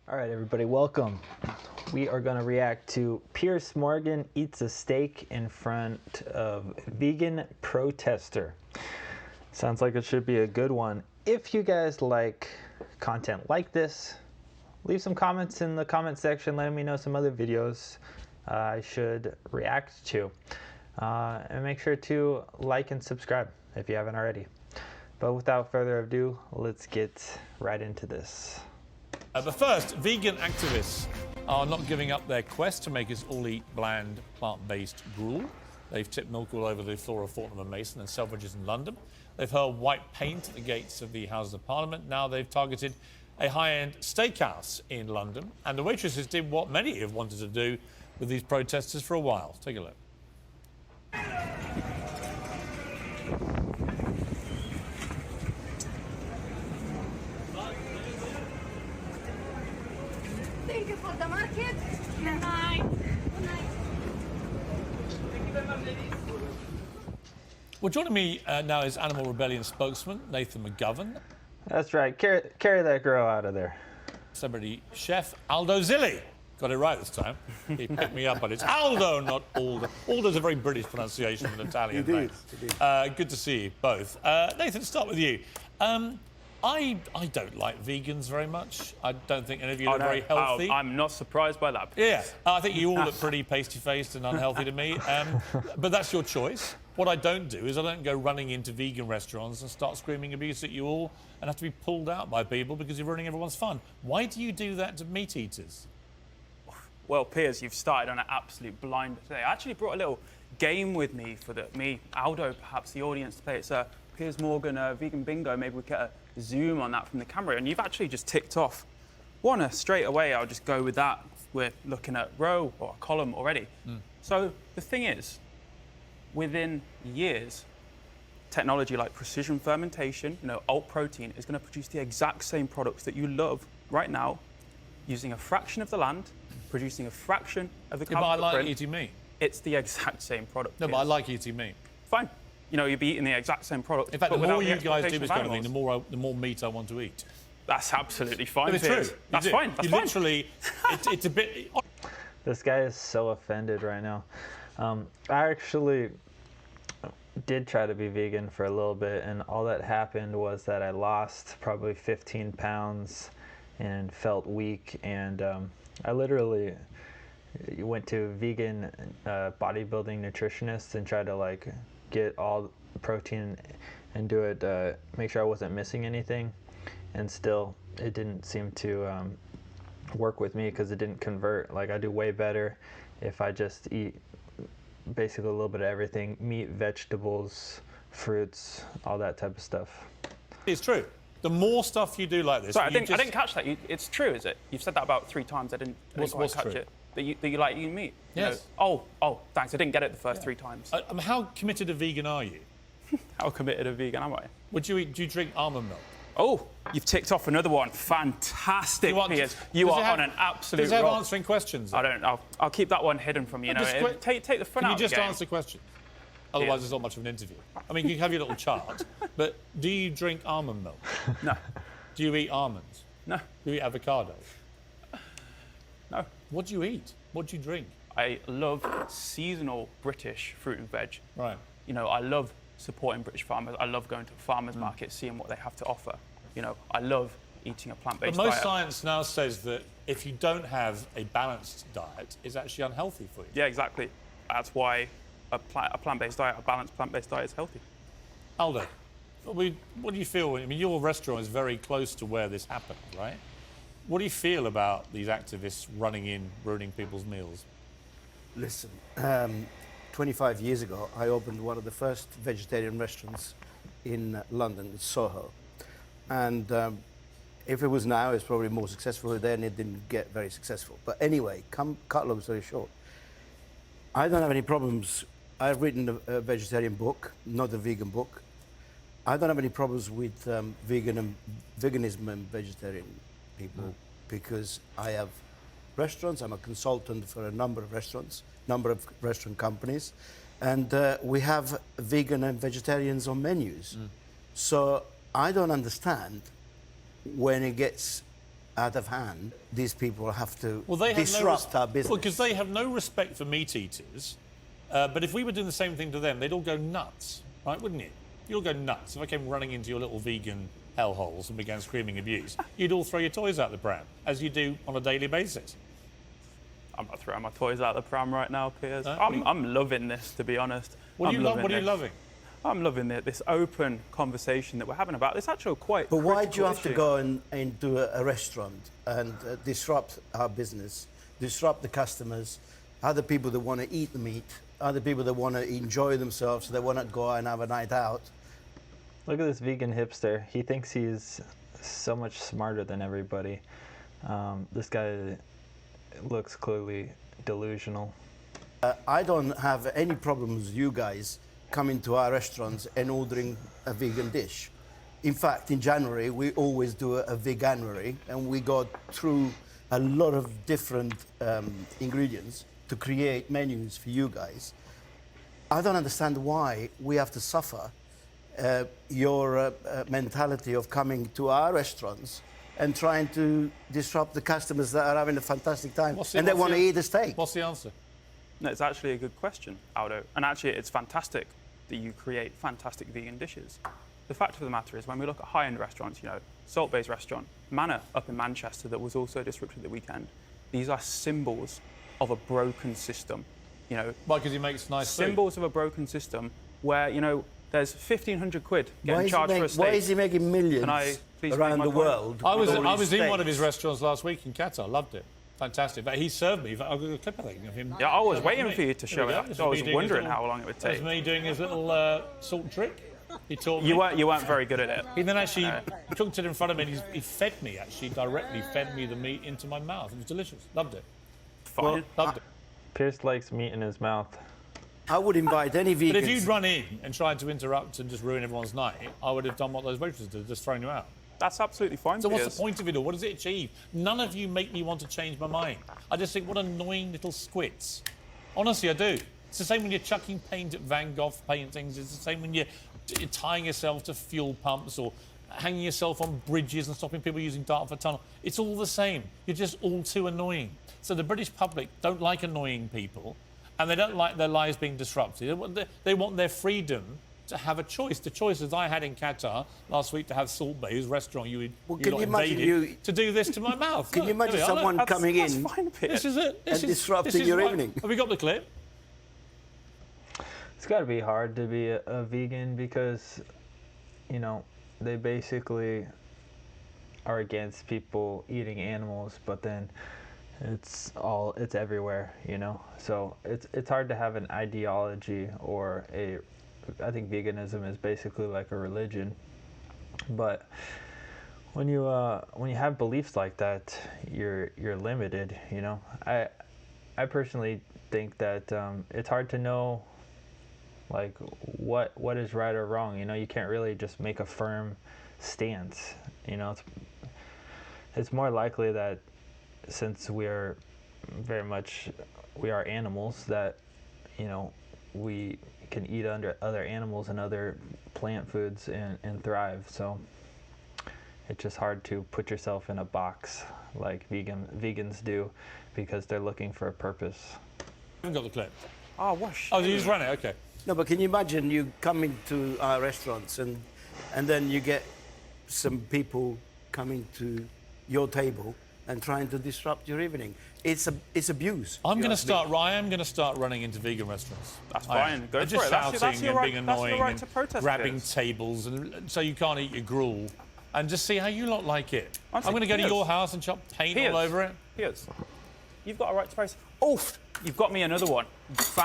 All right, everybody, welcome. We are going to react to Piers Morgan eats a steak in front of vegan protester. Sounds like it should be a good one. If you guys like content like this, leave some comments in the comment section letting me know some other videos I should react to. And make sure to like and subscribe if you haven't already. But without further ado, let's get right into this. But first, vegan activists are not giving up their quest to make us all eat bland, plant-based gruel. They've tipped milk all over the floor of Fortnum and Mason and Selfridges in London. They've hurled white paint at the gates of the Houses of Parliament. Now they've targeted a high-end steakhouse in London. And the waitresses did what many have wanted to do with these protesters for a while. Take a look. Thank you for the market. Good night. Good night. Thank you very much, ladies. Well, joining me now is Animal Rebellion spokesman Nathan McGovern. That's right. Carry that girl out of there. Celebrity chef Aldo Zilli. Got it right this time. He picked me up on it. It's Aldo, not Aldo. Aldo's a very British pronunciation of an Italian name. Good to see you both. Nathan, start with you. I don't like vegans very much. I don't think any of you look very healthy. I'm not surprised by that. Yeah, I think you all look pretty pasty-faced and unhealthy to me. But that's your choice. What I don't do is I don't go running into vegan restaurants and start screaming abuse at you all and have to be pulled out by people because you're ruining everyone's fun. Why do you do that to meat eaters? Well, Piers, you've started on an absolute blinder today. I actually brought a little game with me for Aldo, perhaps the audience to play. It's a Piers Morgan vegan bingo. Maybe we get a zoom on that from the camera. And you've actually just ticked off one straight away. I'll just go with that. We're looking at row or a column already. So the thing is, within years, technology like precision fermentation, alt protein, is going to produce the exact same products that you love right now, using a fraction of the land, producing a fraction of the carbon But I like footprint. eating meat. It's the exact same product. No, but I like eating meat. Fine. You'll be eating the exact same product. In fact, the but more without you guys do exploitation this of kind of thing, animals. the more meat I want to eat. That's absolutely fine. But it's Piers. true. That's fine. That's you fine. literally, it's a bit. This guy is so offended right now. I actually did try to be vegan for a little bit, and all that happened was that I lost probably 15 pounds and felt weak, and I literally went to a vegan bodybuilding nutritionist and tried to get all the protein and do it, make sure I wasn't missing anything, and still it didn't seem to work with me because it didn't convert. I do way better if I just eat basically a little bit of everything: meat, vegetables, fruits, all that type of stuff. It's true. The more stuff you do like this, Sorry, I didn't catch that. It's true, is it? You've said that about 3 times. I didn't quite catch true? it. That you like eating meat. Yes. Oh, thanks. I didn't get it the first 3 times. How committed a vegan are you? How committed a vegan am I? Do you drink almond milk? Oh, you've ticked off another one. Fantastic, Piers. You are on an absolute Does it have roll. answering questions? I don't know. I'll keep that one hidden from you. Take the fun Can out you just of the game. answer questions? Otherwise, it's not much of an interview. I mean, you can have your little chart, but do you drink almond milk? No. Do you eat almonds? No. Do you eat avocado? No. What do you eat? What do you drink? I love seasonal British fruit and veg. Right. I love supporting British farmers. I love going to farmers markets, seeing what they have to offer. I love eating a plant-based But most diet. science now says that if you don't have a balanced diet, it's actually unhealthy for you. Yeah, exactly. That's why a plant-based diet, a balanced plant-based diet is healthy. Aldo, what do you feel? I mean, your restaurant is very close to where this happened, right? What do you feel about these activists running in, ruining people's meals? Listen, 25 years ago, I opened one of the first vegetarian restaurants in London, in Soho. And if it was now, it's probably more successful. Then it didn't get very successful. But anyway, cut long story short, I don't have any problems. I've written a vegetarian book, not a vegan book. I don't have any problems with veganism and vegetarian people because I have restaurants. I'm a consultant for a number of restaurants, number of restaurant companies, and we have vegan and vegetarians on menus. So I don't understand when it gets out of hand, these people have to Well, they have disrupt our business. Well, because they have no respect for meat eaters. But if we were doing the same thing to them, they'd all go nuts, right? Wouldn't you? You'd all go nuts. If I came running into your little vegan hellholes and began screaming abuse, you'd all throw your toys out the pram, as you do on a daily basis. I'm not throwing my toys out the pram right now, Piers. No? I'm loving this, to be honest. What are you this. loving? I'm loving this open conversation that we're having about this actual quite. But why do you have critical to issue. go and do a restaurant and disrupt our business, disrupt the customers, other people that want to eat the meat, other people that want to enjoy themselves, they want to go out and have a night out? Look at this vegan hipster. He thinks he's so much smarter than everybody. This guy looks clearly delusional. I don't have any problems with you guys coming to our restaurants and ordering a vegan dish. In fact, in January, we always do a veganuary, and we go through a lot of different ingredients to create menus for you guys. I don't understand why we have to suffer your mentality of coming to our restaurants and trying to disrupt the customers that are having a fantastic time and they want to eat a steak. What's the answer? No, it's actually a good question, Aldo. And actually, it's fantastic that you create fantastic vegan dishes. The fact of the matter is, when we look at high-end restaurants, you know, Salt Bay's restaurant, Manor up in Manchester that was also disrupted the weekend, these are symbols of a broken system. You know, Why? Because he makes nice food. symbols of a broken system where, you know, there's 1,500 quid getting charged for a steak. Why is he making millions Can I please around make my the point? world? I with all was his in one of steaks? his restaurants last week in Qatar. Loved it. Fantastic. But he served me. I've got a clip, I think, of him. Yeah, I was That waiting me. for you to There show we go. it. This I is was me doing wondering his little- how long it would That was take. me doing his little salt trick. He taught me. You weren't very good at it. He then actually cooked it in front of me and he fed me, actually, directly fed me the meat into my mouth. It was delicious. Loved it. Fine. Loved it. Pierce likes meat in his mouth. I would invite any vegans. But if you'd run in and tried to interrupt and just ruin everyone's night, I would have done what those waitresses did, just thrown you out. That's absolutely fine, So what's Piers. the point of it all? What does it achieve? None of you make me want to change my mind. I just think, what annoying little squits. Honestly, I do. It's the same when you're chucking paint at Van Gogh paintings. It's the same when you're tying yourself to fuel pumps or hanging yourself on bridges and stopping people using Dartford Tunnel. It's all the same. You're just all too annoying. So the British public don't like annoying people, and they don't like their lives being disrupted. They want their freedom to have a choice. The choices I had in Qatar last week to have Salt Bay's restaurant you Well, lot can you imagine invaded, to do this to my mouth. Can you Look, imagine there we are, someone look. coming That's in? fine, Piers. This is it. This And is, disrupting this is your why- evening. Have we got the clip? It's got to be hard to be a vegan because, you know, they basically are against people eating animals, but then it's everywhere, you know. So it's hard to have an ideology or I think veganism is basically like a religion, but when you have beliefs like that, you're limited, you know. I personally think that it's hard to know like what is right or wrong, you know. You can't really just make a firm stance, you know. It's more likely that since we are animals, that, you know, we can eat under other animals and other plant foods and thrive. So it's just hard to put yourself in a box like vegans do because they're looking for a purpose. I haven't got the clip. Oh, wash. Oh, you just ran it? Okay. No, but can you imagine you coming to our restaurants and then you get some people coming to your table and trying to disrupt your evening? It's abuse. I am going to start running into vegan restaurants. That's I am. fine. Go They're for just it. That's shouting your and right- being that's your annoying right and to protest, grabbing Piers. tables, and so you can't eat your gruel, and just see how you lot like it. Honestly, I'm going to go to Piers. your house and chop paint Piers. all over it. Piers, you've got a right to protest. Oof! You've got me another one.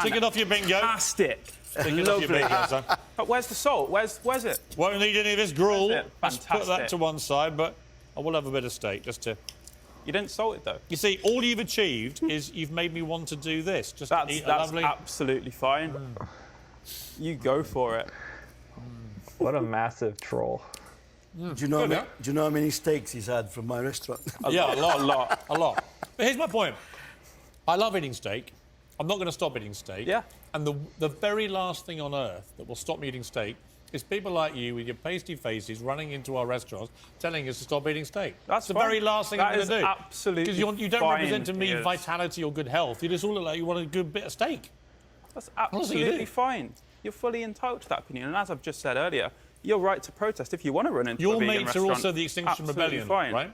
Take it off your bingo. Fantastic. Take it off your Lovely. bingo, son. But where's the salt? Where's it? Won't need any of this gruel. That's it. Let's put that Fantastic. to one side, but I will have a bit of steak just to. You didn't salt it though. You see, all you've achieved is you've made me want to do this. Just That's eat a lovely. absolutely fine. You go for it. What a massive troll. Do you know? Good, Do you know how many steaks he's had from my restaurant? Yeah, a lot. But here's my point. I love eating steak. I'm not going to stop eating steak. Yeah. And the very last thing on earth that will stop me eating steak It's people like you with your pasty faces running into our restaurants telling us to stop eating steak. That's the fine. very last thing I'm going to do. Absolutely. Because you don't fine, represent to me Piers. vitality or good health. You just all look like you want a good bit of steak. That's Honestly, you absolutely do. fine. You're fully entitled to that opinion. And as I've just said earlier, you're right to protest if you want to run into a Your vegan mates are restaurant. also the Extinction Absolutely Rebellion, fine. right?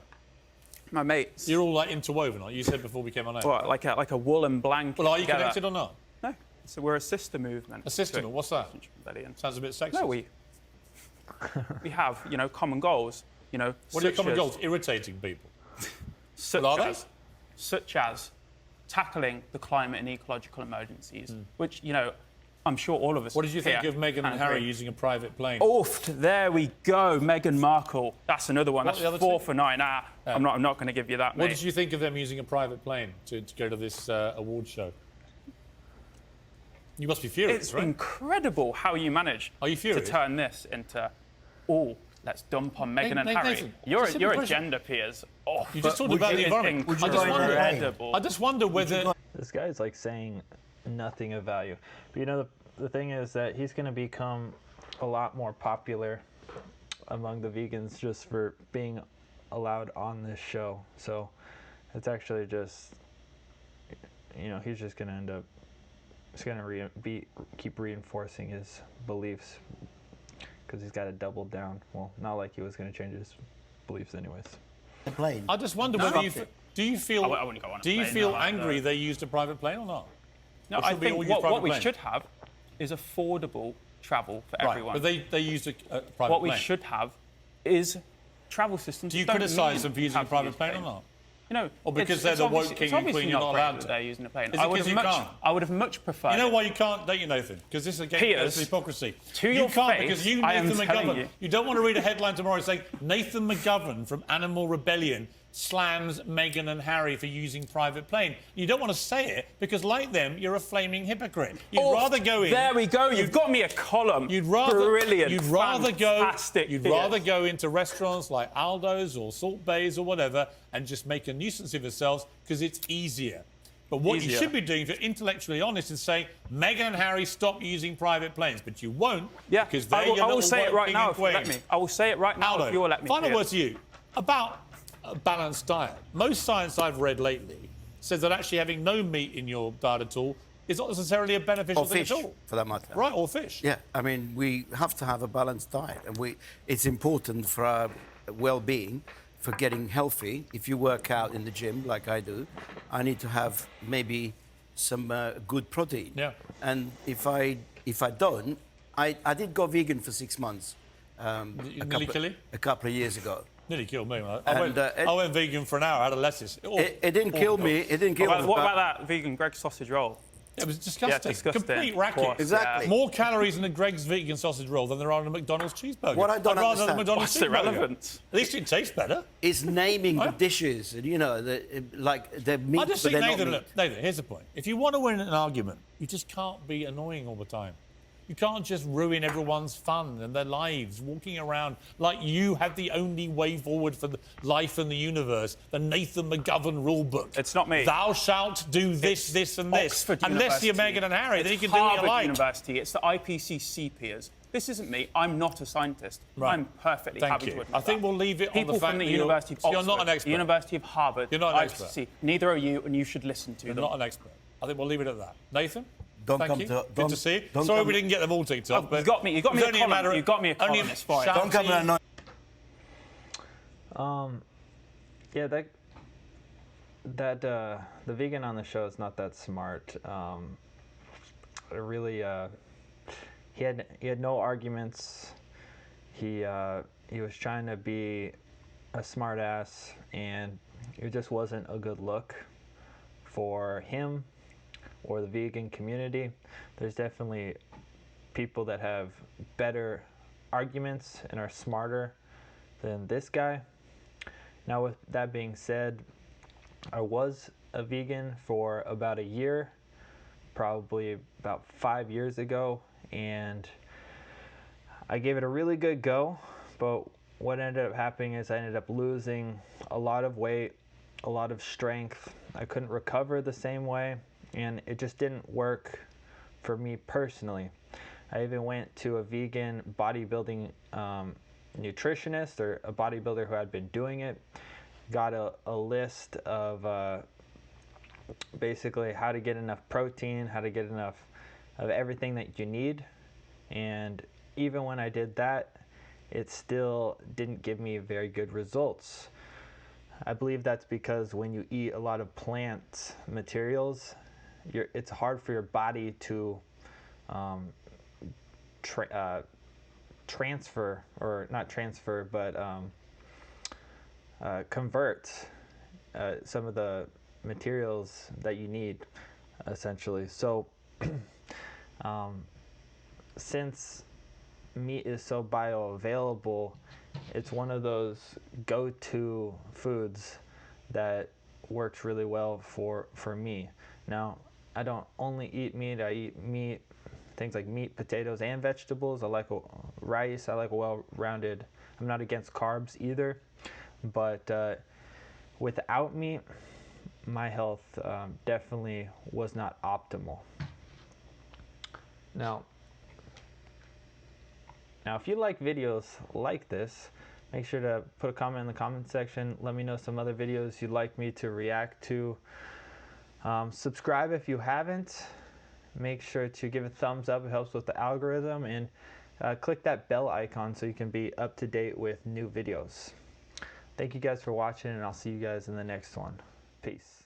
My mates. You're all like interwoven, like you said before we came on air. What, like a woolen blanket. Well, are you together? connected or not? No. So we're a sister movement. A sister? to What's that? Extinction Rebellion. Sounds a bit sexist. No, we have, common goals. What are your common goals? Irritating people. Such as tackling the climate and ecological emergencies, which, I'm sure all of us. What did you think here of Meghan can and Harry agree. using a private plane? Oofed, there we go. Meghan Markle. That's another one. What, That's the other 4 two? for 9. I'm not going to give you that, What mate. did you think of them using a private plane to go to this award show? You must be furious, It's right? incredible how you manage Are you to furious? turn this into, let's dump on Meghan and Nathan, Harry. You're simple a question. gender, Piers. Oh, You just talked about the environment. Would you I just go in wonder. there? incredible. I just wonder whether. This guy's like saying nothing of value. But the thing is that he's going to become a lot more popular among the vegans just for being allowed on this show. So it's actually just, he's just going to end up, he's going to keep reinforcing his beliefs because he's got to double down. Well, not like he was going to change his beliefs anyways. The plane. I just wonder whether you do you feel I wouldn't go on a do you plane, feel no, angry no. they used a private plane or not? No, Or I should we all think use private what we planes? should have is affordable travel for Right, everyone. but they used a private what plane. we should have is travel systems. Do you that don't criticise need them for to using a have to private use plane or planes. not? Or it's- because they're it's the woke obviously- king it's and obviously queen, you're not great allowed that to. They're using a plane. Is it 'cause you can't? I would have much preferred. You know why you can't, don't you, Nathan? Because this is against Piers, hypocrisy. to you your can't face, because you, I am Nathan telling McGovern, you. you don't want to read a headline tomorrow saying Nathan McGovern from Animal Rebellion slams Meghan and Harry for using private plane. You don't want to say it because, like them, you're a flaming hypocrite. You'd rather go in. There we go. You've got me a column. You'd rather Brilliant. You'd rather Fantastic, go. You'd Piers. rather go into restaurants like Aldo's or Salt Bays or whatever and just make a nuisance of yourselves because it's easier. But what you Easier. should be doing, if you're intellectually honest, is saying Meghan and Harry stop using private planes, but you won't. Yeah, because they're I will, your I will little say it woke right king now and if you let queen. me. I will say it right now Aldo, if you will let me. final Piers. word to you about a balanced diet. Most science I've read lately says that actually having no meat in your diet at all is not necessarily a beneficial Or thing fish, at all. for that matter. Right, or fish. Yeah, I mean, we have to have a balanced diet, and it's important for our well-being, for getting healthy. If you work out in the gym, like I do, I need to have maybe some good protein. Yeah. And if I don't, I did go vegan for 6 months. Nearly kill you? A couple of years ago. Nearly killed me. Man. And, I went vegan for an hour. I had a lettuce. It didn't kill me. It didn't kill me. What but- about that vegan Greg's sausage roll? It was disgusting. disgusting. Complete Of racket. course, Exactly. More calories in a Greg's vegan sausage roll than there are in a McDonald's cheeseburger. What I don't I'd rather have a understand- McDonald's What's cheeseburger. irrelevant? At least it tastes better. It's naming the Right. dishes, and like the meat, I just but think, they're Nathan, not meat. look, Nathan, here's the point. If you want to win an argument, you just can't be annoying all the time. You can't just ruin everyone's fun and their lives, walking around like you have the only way forward for the life and the universe, the Nathan McGovern rule book. It's not me. Thou shalt do this, this, and this. Oxford Unless you're University. Meghan and Harry, then you It's can do what you Harvard like. University. It's the IPCC, Piers. This isn't me. I'm not a scientist. Right. I'm perfectly Thank happy you. to admit I think that. we'll leave it on People the fact from the that you're- University of so Oxford, you're not an expert. the University of Harvard, You're not an IPCC. expert. Neither are you, and you should listen to You're them. not an expert. I think we'll leave it at that. Nathan? Don't Thank come you. to- Good don't- to see you. don't Sorry come- we didn't get them all ticked off. Oh, but you got me a it was only column. matter of- You got me a only column, it's fine. Don't come and annoy. Yeah, the vegan on the show is not that smart. Really, he had no arguments. He was trying to be a smart ass, and it just wasn't a good look for him or the vegan community. There's definitely people that have better arguments and are smarter than this guy. Now, with that being said, I was a vegan for about a year, probably about 5 years ago, and I gave it a really good go, but what ended up happening is I ended up losing a lot of weight, a lot of strength. I couldn't recover the same way, and it just didn't work for me personally. I even went to a vegan bodybuilding nutritionist, or a bodybuilder who had been doing it. Got a list of basically how to get enough protein, how to get enough of everything that you need. And even when I did that, it still didn't give me very good results. I believe that's because when you eat a lot of plant materials, it's hard for your body to transfer, or not transfer, but convert some of the materials that you need, essentially. So since meat is so bioavailable, it's one of those go-to foods that works really well for me. Now, I don't only eat meat. I eat meat, things like meat, potatoes, and vegetables. I like rice. I like a well-rounded. I'm not against carbs either, but without meat, my health definitely was not optimal. Now, if you like videos like this, make sure to put a comment in the comment section. Let me know some other videos you'd like me to react to. Subscribe if you haven't. Make sure to give a thumbs up. It helps with the algorithm. And click that bell icon so you can be up to date with new videos. Thank you guys for watching, and I'll see you guys in the next one. Peace.